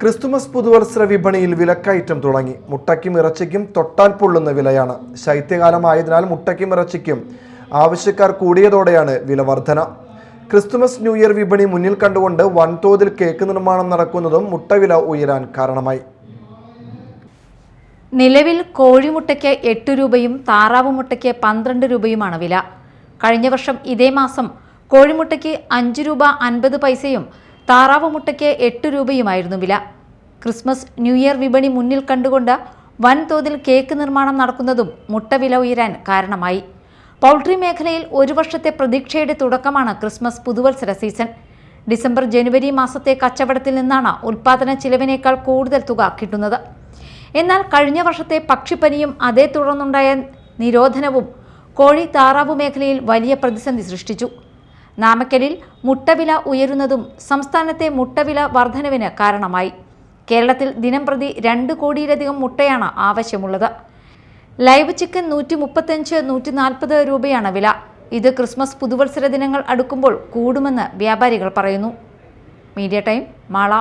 Christmas പുതുവത്സര വിപണിയിൽ വിലക്കയറ്റം തുടങ്ങി. മുട്ടയ്ക്കും ഇറച്ചിക്കും തൊട്ടാൽ പൊള്ളുന്ന വിലയാണ്. ശൈത്യകാലമായതിനാൽ മുട്ടയ്ക്കും ഇറച്ചിക്കും ആവശ്യക്കാർ കൂടിയതോടെയാണ് വില വർധന. ക്രിസ്തുമസ് ന്യൂ ഇയർ വിപണി മുന്നിൽ കണ്ടുകൊണ്ട് വൻതോതിൽ കേക്ക് നിർമ്മാണം നടക്കുന്നതും മുട്ടവില ഉയരാൻ കാരണമായി. നിലവിൽ കോഴിമുട്ടയ്ക്ക് 8 രൂപയും താറാവ് മുട്ടയ്ക്ക് 12 രൂപയുമാണ് വില. കഴിഞ്ഞ വർഷം ഇതേ മാസം കോഴിമുട്ടയ്ക്ക് 5 രൂപ 50 പൈസയും താറാവ് മുട്ടയ്ക്ക് 8 രൂപയുമായിരുന്നു വില. ക്രിസ്മസ് ന്യൂ ഇയർ വിപണി മുന്നിൽ കണ്ടുകൊണ്ട് വൻതോതിൽ കേക്ക് നിർമ്മാണം നടക്കുന്നതും മുട്ടവില ഉയരാൻ കാരണമായി. പൗൾട്രി മേഖലയിൽ ഒരു വർഷത്തെ പ്രതീക്ഷയുടെ തുടക്കമാണ് ക്രിസ്മസ് പുതുവത്സര സീസൺ. ഡിസംബർ ജനുവരി മാസത്തെ കച്ചവടത്തിൽ നിന്നാണ് ഉൽപാദന ചിലവിനേക്കാൾ കൂടുതൽ തുക കിട്ടുന്നത്. എന്നാൽ കഴിഞ്ഞ വർഷത്തെ പക്ഷിപ്പനിയും അതേ തുടർന്നുണ്ടായ നിരോധനവും കോഴി താറാവ് മേഖലയിൽ വലിയ പ്രതിസന്ധി സൃഷ്ടിച്ചു. നാമക്കലിൽ മുട്ടവില ഉയരുന്നതും സംസ്ഥാനത്തെ മുട്ടവില വർധനവിന് കാരണമായി. കേരളത്തിൽ ദിനംപ്രതി 2 കോടിയിലധികം മുട്ടയാണ് ആവശ്യമുള്ളത്. ലൈവ് ചിക്കൻ 135-140 രൂപയാണ് വില. ഇത് ക്രിസ്മസ് പുതുവത്സര ദിനങ്ങൾ അടുക്കുമ്പോൾ കൂടുമെന്ന് വ്യാപാരികൾ പറയുന്നു. Media time, Mala.